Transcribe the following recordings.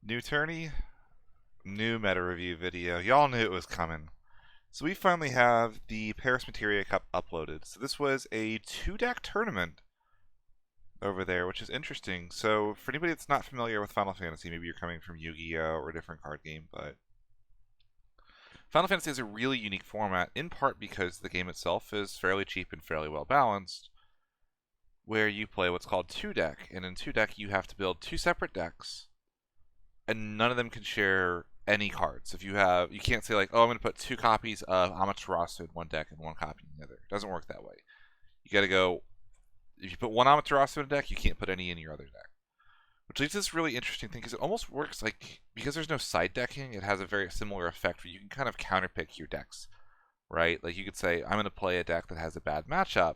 New tourney, new meta review video. Y'all knew it was coming. So we finally have the Paris Materia Cup uploaded. So this was a 2-deck tournament over there, which is interesting. So for anybody that's not familiar with Final Fantasy, maybe you're coming from Yu-Gi-Oh! Or a different card game, but Final Fantasy is a really unique format, in part because the game itself is fairly cheap and fairly well balanced, where you play what's called 2-deck, and in 2-deck you have to build two separate decks and none of them can share any cards. If you can't say like, oh, I'm going to put 2 copies of Amaterasu in one deck and 1 copy in the other. It doesn't work that way. You got to go. If you put 1 Amaterasu in a deck, you can't put any in your other deck, which leads to this really interesting thing because it almost works like because there's no side decking. It has a very similar effect where you can kind of counterpick your decks, right? Like you could say, I'm going to play a deck that has a bad matchup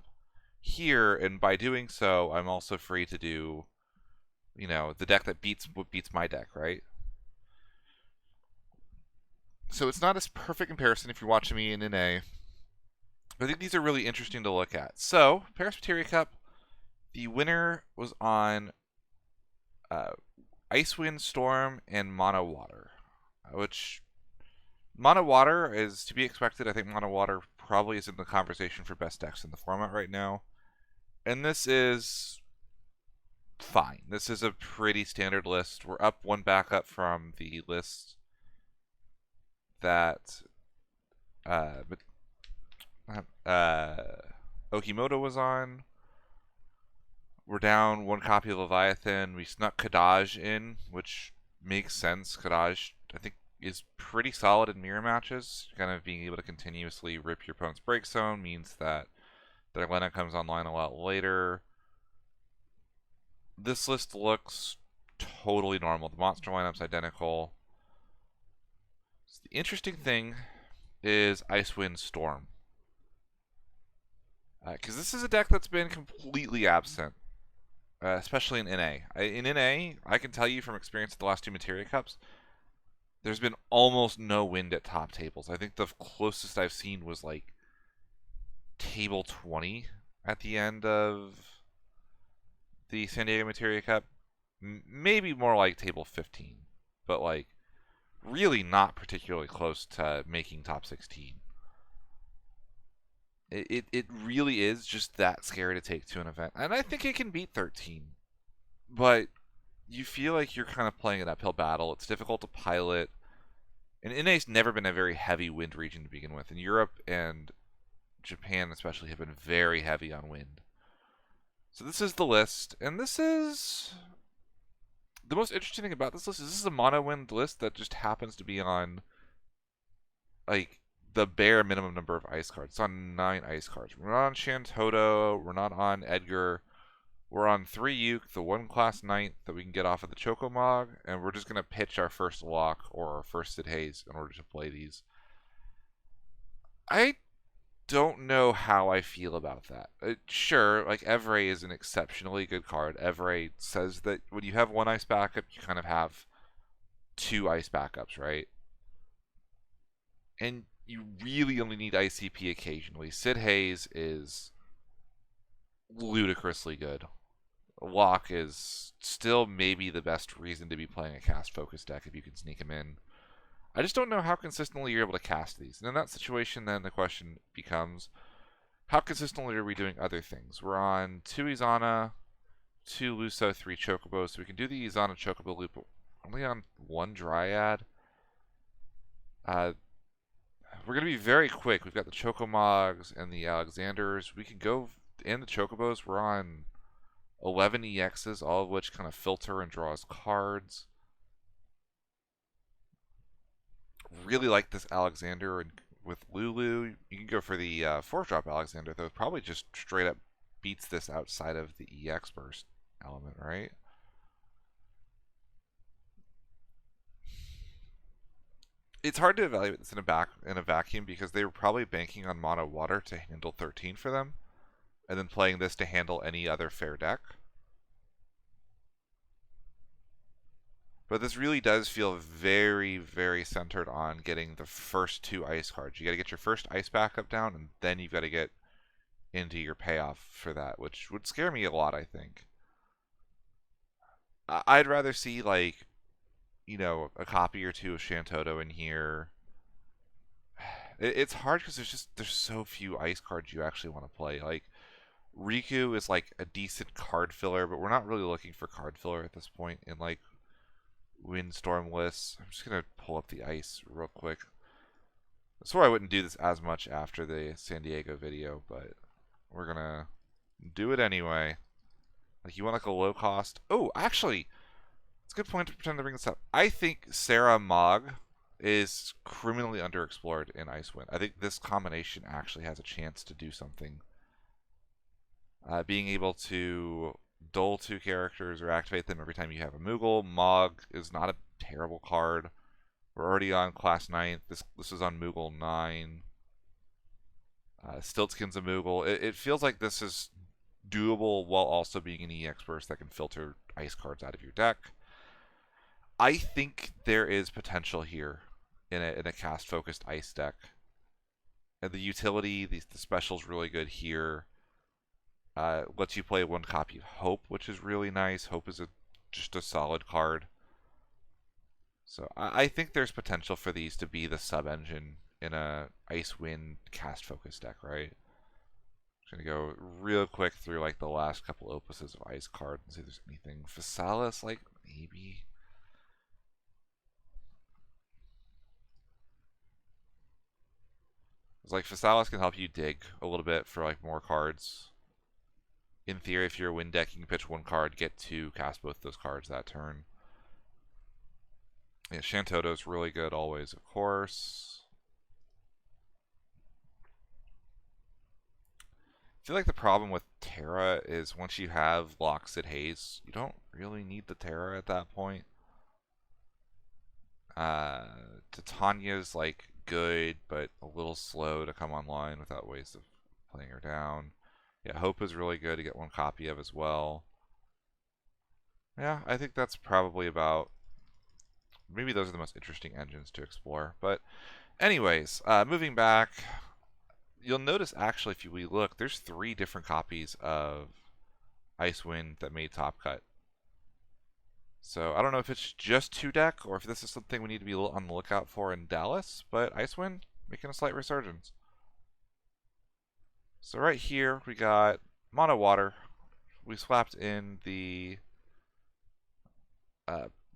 here, and by doing so, I'm also free to do the deck that beats my deck, right? So it's not a perfect comparison if you're watching me in NA, but I think these are really interesting to look at. So, Paris Materia Cup, the winner was on Icewind Storm and Mono Water, which Mono Water is to be expected. I think Mono Water probably is in the conversation for best decks in the format right now. And this is fine. This is a pretty standard list. We're up 1 backup from the list that Okimoto was on. We're down 1 copy of Leviathan. We snuck Kadaj in, which makes sense. Kadaj, I think, is pretty solid in mirror matches. Kind of being able to continuously rip your opponent's break zone means that their lineup comes online a lot later. This list looks totally normal. The monster lineup's identical. So the interesting thing is Icewind Storm. Because this is a deck that's been completely absent, especially in NA. In NA, I can tell you from experience at the last 2 Materia Cups, there's been almost no wind at top tables. I think the closest I've seen was like table 20 at the end of the San Diego Materia Cup. Maybe more like table 15, but like really not particularly close to making top 16. It really is just that scary to take to an event. And I think it can beat 13. But you feel like you're kind of playing an uphill battle. It's difficult to pilot. And NA's never been a very heavy wind region to begin with. And Europe and Japan especially have been very heavy on wind. So this is the list. And this is... the most interesting thing about this list is this is a mono wind list that just happens to be on like the bare minimum number of ice cards. It's on 9 ice cards. We're not on Shantoto. We're not on Edgar. We're on 3 Uke, the 1 class 9th that we can get off of the Chocomog, and we're just going to pitch our first lock or our first Sid Haze in order to play these. I don't know how I feel about that. Sure, like Evray is an exceptionally good card. Evray says that when you have 1 ice backup, you kind of have 2 ice backups, right? And you really only need ICP occasionally. Sid Haze is ludicrously good. Lock is still maybe the best reason to be playing a cast focus deck if you can sneak him in. I just don't know how consistently you're able to cast these. And in that situation, then the question becomes, how consistently are we doing other things? We're on 2 Izana, 2 Luso, 3 Chocobos, so we can do the Izana Chocobo loop only on 1 Dryad. We're going to be very quick. We've got the Chocomogs and the Alexanders. We can go in the Chocobos. We're on 11 EXs, all of which kind of filter and draw us cards. Really like this Alexander, and with Lulu, you can go for the 4-drop Alexander, though probably just straight up beats this outside of the EX burst element, right? It's hard to evaluate this in a vacuum because they were probably banking on mono water to handle 13 for them, and then playing this to handle any other fair deck. But this really does feel very, very centered on getting the first 2 ice cards. You got to get your first ice backup down, and then you've got to get into your payoff for that, which would scare me a lot, I think. I'd rather see like you know, a copy or two of Shantoto in here. It's hard because there's so few ice cards you actually want to play. Like Riku is like a decent card filler, but we're not really looking for card filler at this point in like Windstorm lists. I'm just gonna pull up the ice real quick. I swore I wouldn't do this as much after the San Diego video, but we're gonna do it anyway. Like you want like a low cost. Oh, actually, it's a good point to pretend to bring this up. I think Sarah Mog is criminally underexplored in Icewind. I think this combination actually has a chance to do something. Being able to dull two characters or activate them every time you have a Moogle. Mog is not a terrible card. We're already on class 9. This is on Moogle 9. Stiltskin's a Moogle. It feels like this is doable while also being an EX burst that can filter ice cards out of your deck. I think there is potential here in a cast focused ice deck. And the utility, the special's really good here. Lets you play one copy of Hope, which is really nice. Hope is just a solid card. So I think there's potential for these to be the sub-engine in a Icewind cast-focused deck, right? Just gonna go real quick through like the last couple opuses of Ice card and see if there's anything. Physalis, like maybe. It's like Physalis can help you dig a little bit for like more cards. In theory, if you're a wind deck, you can pitch one card, get two, cast both those cards that turn. Yeah, Shantoto's really good always, of course. I feel like the problem with Terra is once you have Loxid Haze, you don't really need the Terra at that point. Titania's like good, but a little slow to come online without ways of playing her down. Yeah, Hope is really good to get one copy of as well. Yeah, I think that's probably about. Maybe those are the most interesting engines to explore. But anyways, moving back, you'll notice actually if we look, there's 3 different copies of Icewind that made Top Cut. So I don't know if it's just 2 deck or if this is something we need to be on the lookout for in Dallas, but Icewind making a slight resurgence. So right here we got Mono Water. We swapped in the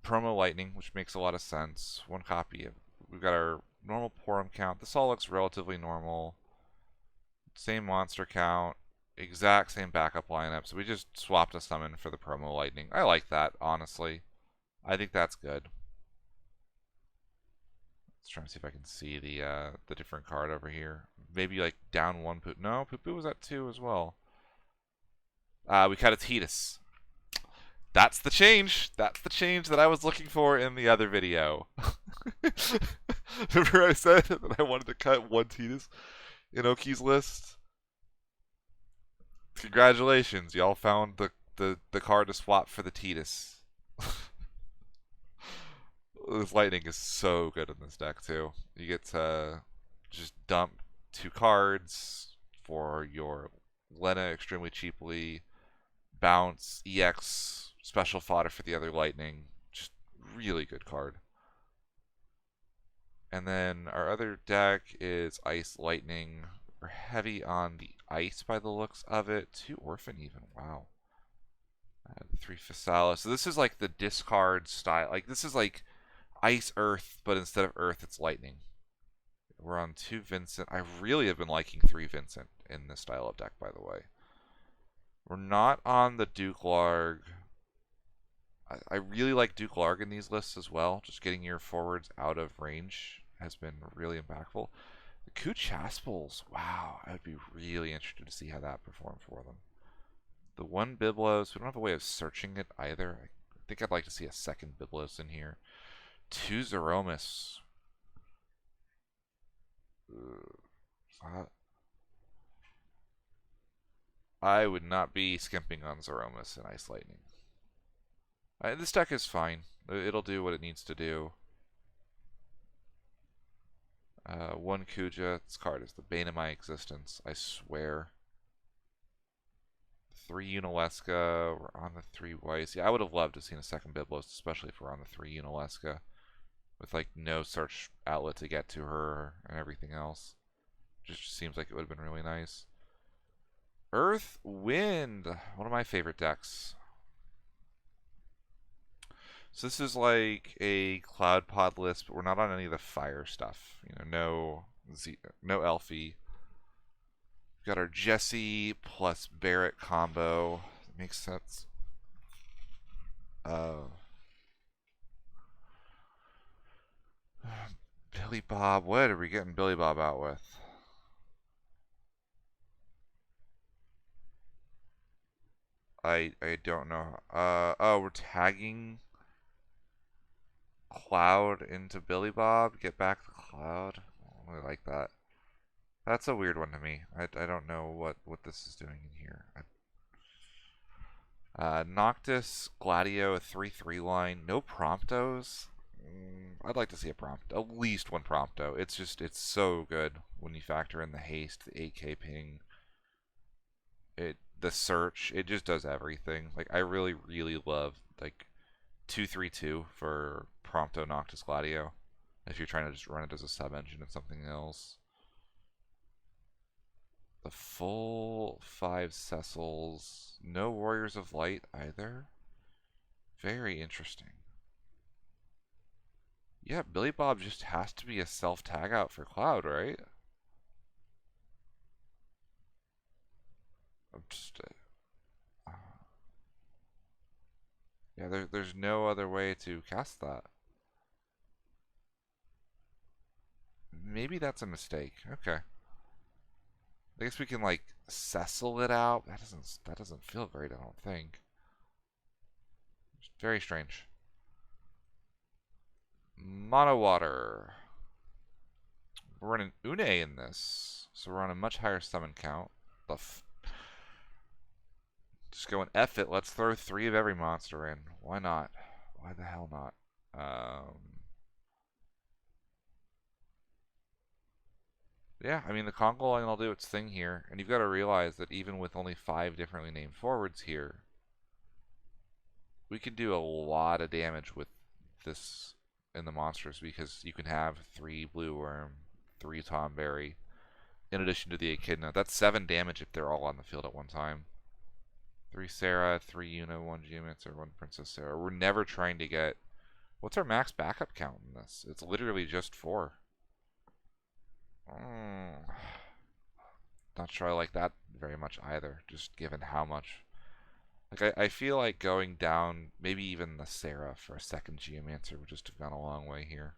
Promo Lightning, which makes a lot of sense. One copy of. We've got our normal Porum count. This all looks relatively normal. Same monster count. Exact same backup lineup. So we just swapped a summon for the Promo Lightning. I like that, honestly. I think that's good. Let's try and see if I can see the different card over here. Maybe like down 1 Poo. No, Poo was at 2 as well. We got a Tidus. That's the change. That's the change that I was looking for in the other video. Remember I said that I wanted to cut 1 Tidus in Oki's list? Congratulations, y'all found the card to swap for the Tidus. This Lightning is so good in this deck too. You get to just dump 2 cards for your Lena extremely cheaply, bounce, EX, special fodder for the other Lightning. Just really good card. And then our other deck is Ice Lightning. We're heavy on the ice by the looks of it. 2 Orphan even. Wow. 3 Physalis. So this is like the discard style. Like this is like Ice Earth, but instead of Earth, it's Lightning. We're on 2 Vincent. I really have been liking 3 Vincent in this style of deck, by the way. We're not on the Duke Larg. I really like Duke Larg in these lists as well. Just getting your forwards out of range has been really impactful. The Kuchaspels, wow, I would be really interested to see how that performed for them. The 1 Biblos, we don't have a way of searching it either. I think I'd like to see a second Biblos in here. 2 Zeromus. I would not be skimping on Zeromus and Ice Lightning. This deck is fine. It'll do what it needs to do. 1 Kuja. This card is the bane of my existence, I swear. 3 Unalesca. We're on the 3 Weiss. Yeah, I would have loved to have seen a second Biblos, especially if we're on the 3 Unalesca. With like no search outlet to get to her and everything else. Just seems like it would have been really nice. Earth Wind, one of my favorite decks. So this is like a Cloud Pod list, but we're not on any of the fire stuff. You know, no Elfie. We've got our Jesse plus Barrett combo. That makes sense. Billy Bob. What are we getting Billy Bob out with? I don't know. Oh, we're tagging Cloud into Billy Bob. Get back the Cloud. I really like that. That's a weird one to me. I don't know what this is doing in here. Noctis, Gladio, a 3/3 line. No Promptos. I'd like to see a prompt. At least one Prompto. It's so good when you factor in the haste, the 8k ping, the search. It just does everything. Like, I really, really love, like, 2/3/2 for Prompto Noctis Gladio. If you're trying to just run it as a sub-engine and something else. The full 5 Cecils. No Warriors of Light either. Very interesting. Yeah, Billy Bob just has to be a self-tag out for Cloud, right? I'm just... yeah, there's no other way to cast that. Maybe that's a mistake. Okay. I guess we can, like, Cecil it out. That doesn't feel great, I don't think. Very strange. Mono Water. We're running Une in this, so we're on a much higher summon count. Just going F it. Let's throw 3 of every monster in. Why not? Why the hell not? Yeah, I mean, the Congo line will do its thing here. And you've got to realize that even with only 5 differently named forwards here, we can do a lot of damage with this in the monsters because you can have 3 Blue Worm, 3 Tomberry, in addition to the Echidna. That's 7 damage if they're all on the field at one time. 3 Sarah, 3 Una, 1 Geomancer, 1 Princess Sarah. We're never trying to get... What's our max backup count in this? It's literally just 4. Not sure I like that very much either, just given how much... Like, I feel like going down, maybe even the Sarah for a second Geomancer would just have gone a long way here.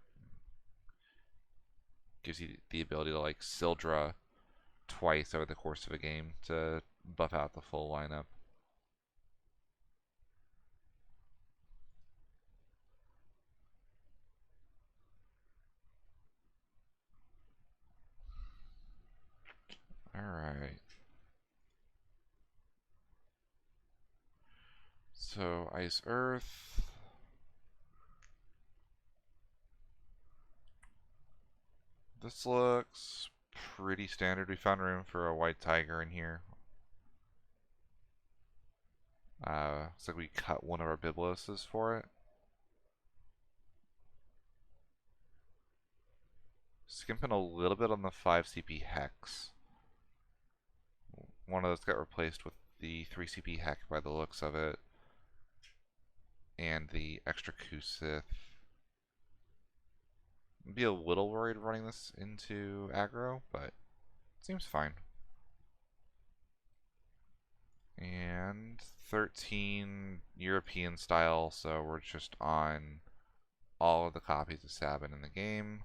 Gives you the ability to, like, Sildra twice over the course of a game to buff out the full lineup. Alright. So, Ice Earth. This looks pretty standard. We found room for a White Tiger in here. Looks like we cut one of our Bibloses for it. Skimping a little bit on the 5 CP Hex. One of those got replaced with the 3 CP Hex by the looks of it. And the extra Kusith. I'd be a little worried running this into aggro, but it seems fine. And 13 European style, so we're just on all of the copies of Sabin in the game.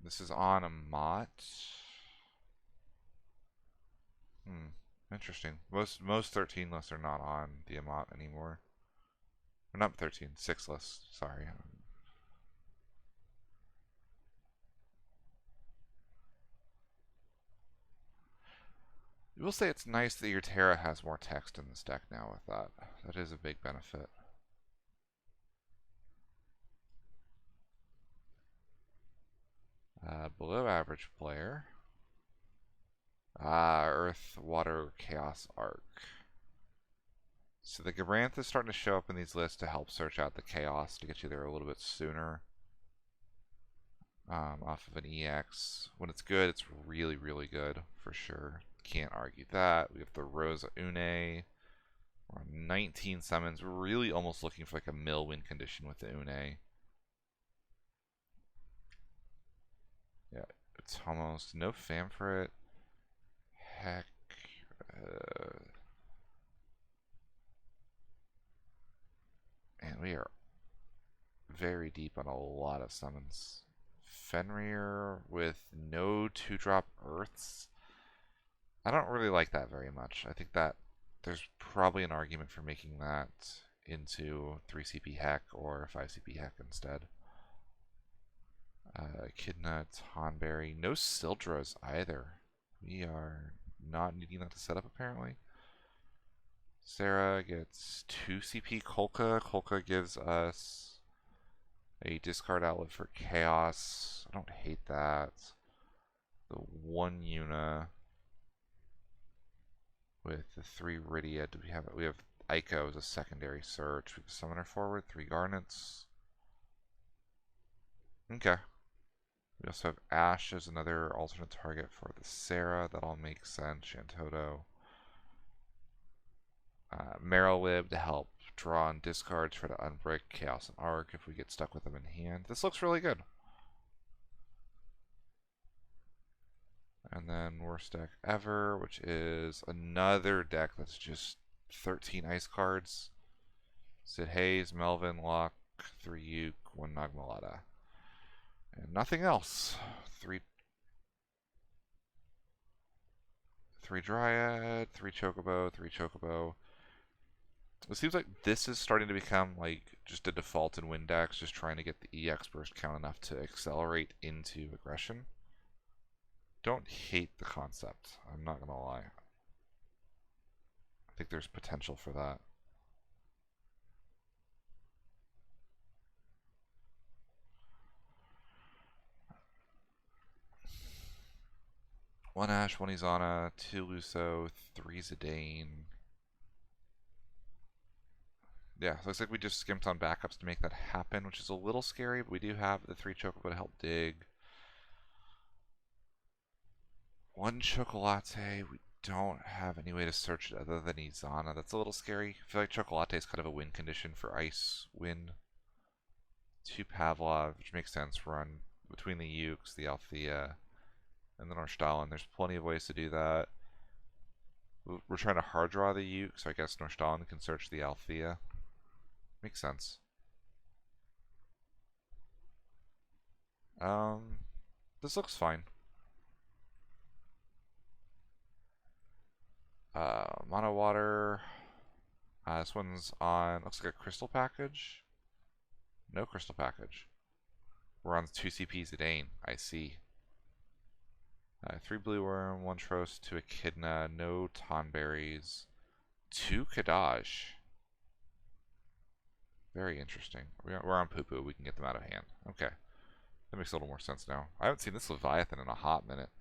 This is on a Mott. Interesting. Most 13 lists are not on the Amat anymore. Or not 13, 6 lists, sorry. I will say it's nice that your Terra has more text in this deck now with that. That is a big benefit. Below average player. Earth, Water, Chaos, Arc. So the Gabranth is starting to show up in these lists to help search out the Chaos to get you there a little bit sooner. Off of an EX. When it's good, it's really, really good, for sure. Can't argue that. We have the Rosa Une. We're on 19 summons. We're really almost looking for like a mill win condition with the Une. Yeah, it's almost no fam for it. Heck. Man, we are very deep on a lot of summons. Fenrir with no 2-drop Earths. I don't really like that very much. I think that there's probably an argument for making that into 3 CP Heck or 5 CP Heck instead. Echidna, Tonberry, no Sildras either. We are not needing that to set up apparently. Sarah gets 2 CP Kolka. Kolka gives us a discard outlet for Chaos. I don't hate that. The 1 Yuna with the 3 Rydia. Do we have it? We have Ico as a secondary search. We have Summoner forward, 3 Garnets. Okay. We also have Ash as another alternate target for the Sarah. That all makes sense. Shantoto. Marrowlib to help draw and discard, try to unbreak Chaos and Arc if we get stuck with them in hand. This looks really good. And then worst deck ever, which is another deck that's just 13 ice cards. Sid Hayes, Melvin, Locke, 3 Uke, 1 Nagmalada. And nothing else. 3 Dryad, 3 Chocobo, 3 Chocobo. It seems like this is starting to become like just a default in win decks, just trying to get the EX burst count enough to accelerate into aggression. Don't hate the concept, I'm not gonna lie. I think there's potential for that. One Ash, 1 Izana, 2 Luso, 3 Zidane. Yeah, so looks like we just skimped on backups to make that happen, which is a little scary, but we do have the 3 Chocobo to help dig. 1 Chocolate, we don't have any way to search it other than Izana. That's a little scary. I feel like Chocolate is kind of a win condition for Ice Wind. 2 Pavlov, which makes sense. Run between the Ukes, the Althea, and the Norstalin. There's plenty of ways to do that. We're trying to hard draw the Uke, so I guess Norstalin can search the Althea. Makes sense. This looks fine. Mono Water. This one's on, looks like a crystal package. No crystal package. We're on 2 CPs at Dane. I see. 3 Blue Worm, 1 Trost, 2 Echidna, no Tonberries, 2 Kadaj. Very interesting. We're on Poo Poo. We can get them out of hand. Okay. That makes a little more sense now. I haven't seen this Leviathan in a hot minute.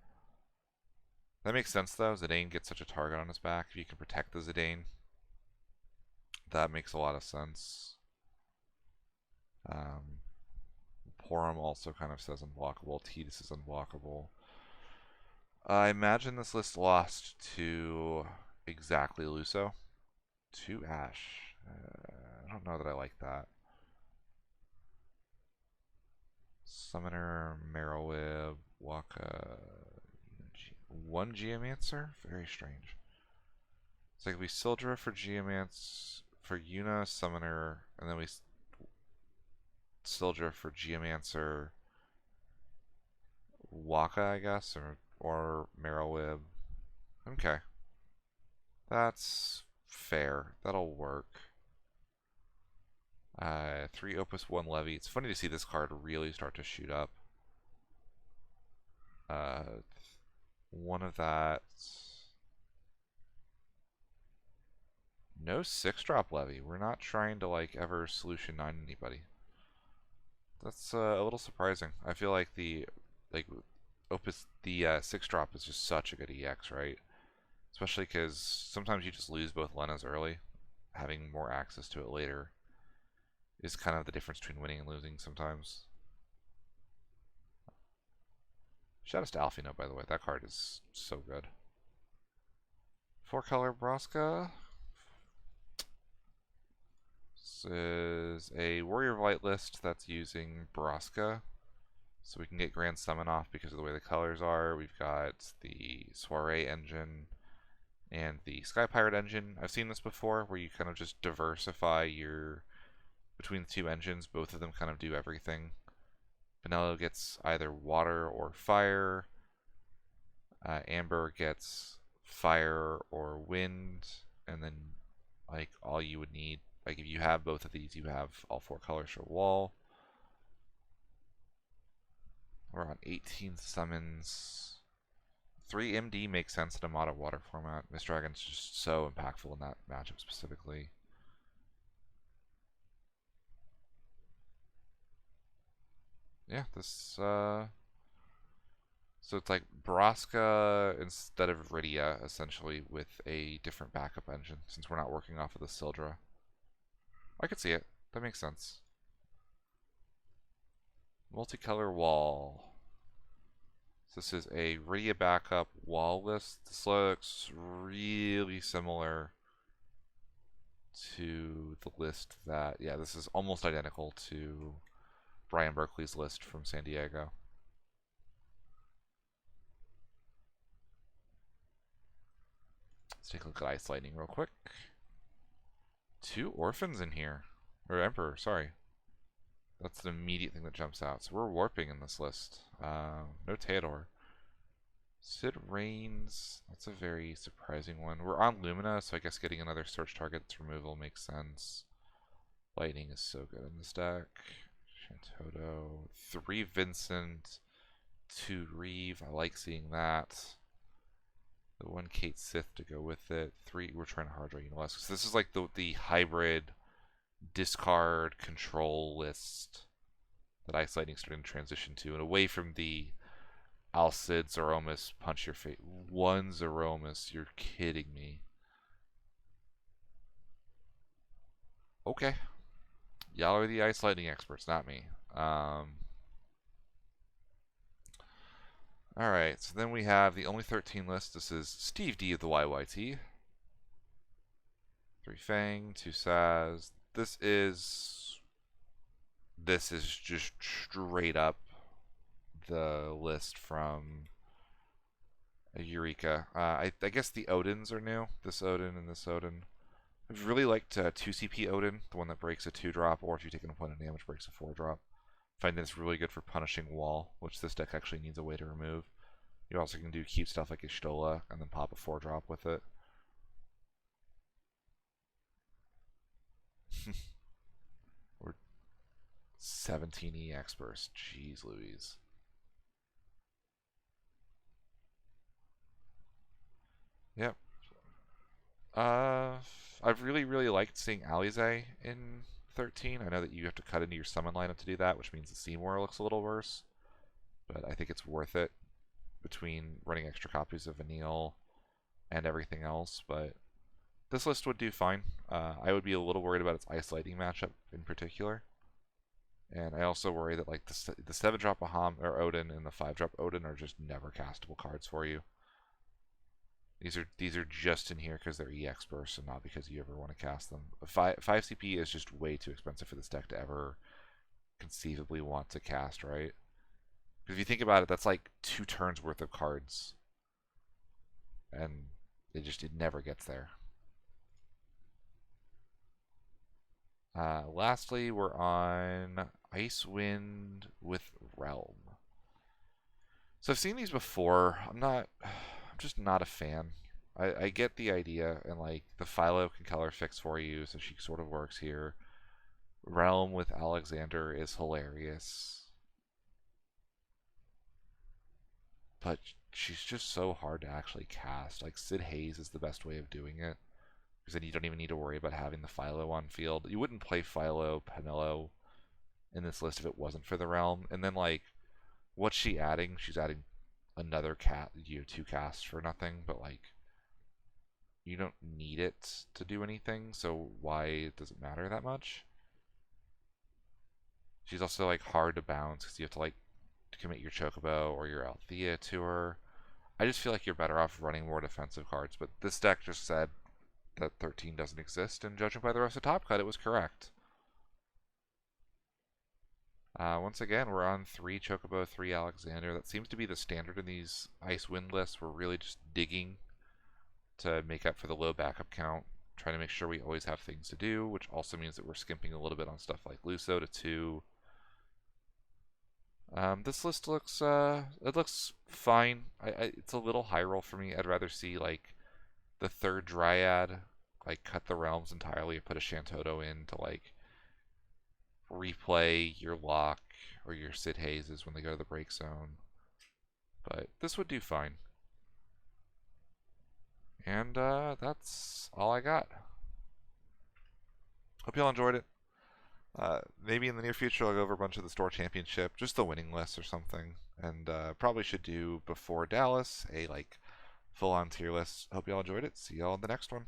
That makes sense though. Zidane gets such a target on his back. If you can protect the Zidane, that makes a lot of sense. Porum also kind of says unblockable. Tidus is unblockable. I imagine this list lost to exactly Luso. To Ash. I don't know that I like that. Summoner, Marrowlib, Waka, 1 Geomancer? Very strange. It's like we Sildra for Geomance, for Yuna, Summoner, and then we Sildra for Geomancer, Waka, I guess, or Marrowlib. Okay. That's fair. That'll work. 3 Opus, 1 Levy. It's funny to see this card really start to shoot up. 1 of that. No 6-drop Levy. We're not trying to like ever solution 9 anybody. That's a little surprising. I feel like Opus, the 6-drop is just such a good EX, right? Especially because sometimes you just lose both Lenas early. Having more access to it later is kind of the difference between winning and losing sometimes. Shout out to Alfino, by the way. That card is so good. 4-color Braska. This is a Warrior of Light list that's using Braska. So we can get Grand Summon off because of the way the colors are. We've got the Soiree engine and the Sky Pirate engine. I've seen this before where you kind of just diversify your between the two engines. Both of them kind of do everything. Vanello gets either water or fire. Amber gets fire or wind, and then like all you would need, like if you have both of these, you have all 4 colors for wall. We're on 18 summons. 3 MD makes sense in a mono water format. Miss Dragon's just so impactful in that matchup specifically. Yeah, this so it's like Braska instead of Rydia, essentially, with a different backup engine, since we're not working off of the Sildra. I could see it. That makes sense. Multicolor wall. So this is a Rydia backup wall list. This looks really similar to the list that, yeah, this is almost identical to Brian Berkeley's list from San Diego. Let's take a look at Ice Lightning real quick. 2 orphans in here. Or Emperor, sorry. That's the immediate thing that jumps out. So we're warping in this list. No Theodore. Sid Reigns. That's a very surprising one. We're on Lumina, so I guess getting another search target's removal makes sense. Lightning is so good in this deck. Shantoto. 3 Vincent. 2 Reeve. I like seeing that. The 1 Kate Sith to go with it. 3. We're trying to hard draw Unilesk. So this is like the hybrid discard control list that Ice Lightning's starting to transition to, and away from the Alcid Zeromus punch your face. 1 Zeromus, you're kidding me. Okay. Y'all are the Ice Lightning experts, not me. Alright, so then we have the only 13 list. This is Steve D of the YYT. 3 Fang, 2 Saz. This is just straight up the list from Eureka. I guess the Odins are new. This Odin and this Odin. I've really liked 2CP Odin, the one that breaks a 2-drop, or if you take an opponent damage, breaks a 4-drop. I find this really good for punishing wall, which this deck actually needs a way to remove. You also can keep stuff like Ishtola and then pop a 4-drop with it. We're 17 EX burst. Jeez Louise. Yep. I've really liked seeing Alize in 13. I know that you have to cut into your summon lineup to do that, which means the Seymour looks a little worse. But I think it's worth it between running extra copies of Vanille and everything else. But this list would do fine. I would be a little worried about its Ice Lightning matchup in particular. And I also worry that like the 7-drop Aham or Odin and the 5-drop Odin are just never castable cards for you. These are just in here because they're EX bursts and not because you ever want to cast them. 5 CP is just way too expensive for this deck to ever conceivably want to cast, right? Because if you think about it, that's like 2 turns worth of cards. And it never gets there. Lastly, we're on Icewind with Realm. So I've seen these before. I'm just not a fan. I get the idea, and like the Philo can color fix for you, so she sort of works here. Realm with Alexander is hilarious. But she's just so hard to actually cast. Like Sid Hayes is the best way of doing it. Because then you don't even need to worry about having the Philo on field. You wouldn't play Philo, Penelo in this list if it wasn't for the Realm. And then like, what's she adding? She's adding another two casts for nothing, but like you don't need it to do anything, so why does it matter that much? She's also like hard to bounce because you have to like commit your Chocobo or your Althea to her. I just feel like you're better off running more defensive cards, but this deck just said that 13 doesn't exist, and judging by the rest of Top Cut, it was correct. Once again, we're on 3 Chocobo, 3 Alexander. That seems to be the standard in these Ice Wind lists. We're really just digging to make up for the low backup count, trying to make sure we always have things to do, which also means that we're skimping a little bit on stuff like Luso to 2. This list looks it looks fine. It's a little high roll for me. I'd rather see like the third Dryad like cut the realms entirely or put a Shantoto in to like replay your Lock or your Sid Hazes when they go to the break zone. But this would do fine. And that's all I got. Hope y'all enjoyed it. Maybe in the near future I'll go over a bunch of the store championship, just the winning list or something. And probably should do before Dallas a like full on tier list. Hope y'all enjoyed it. See y'all in the next one.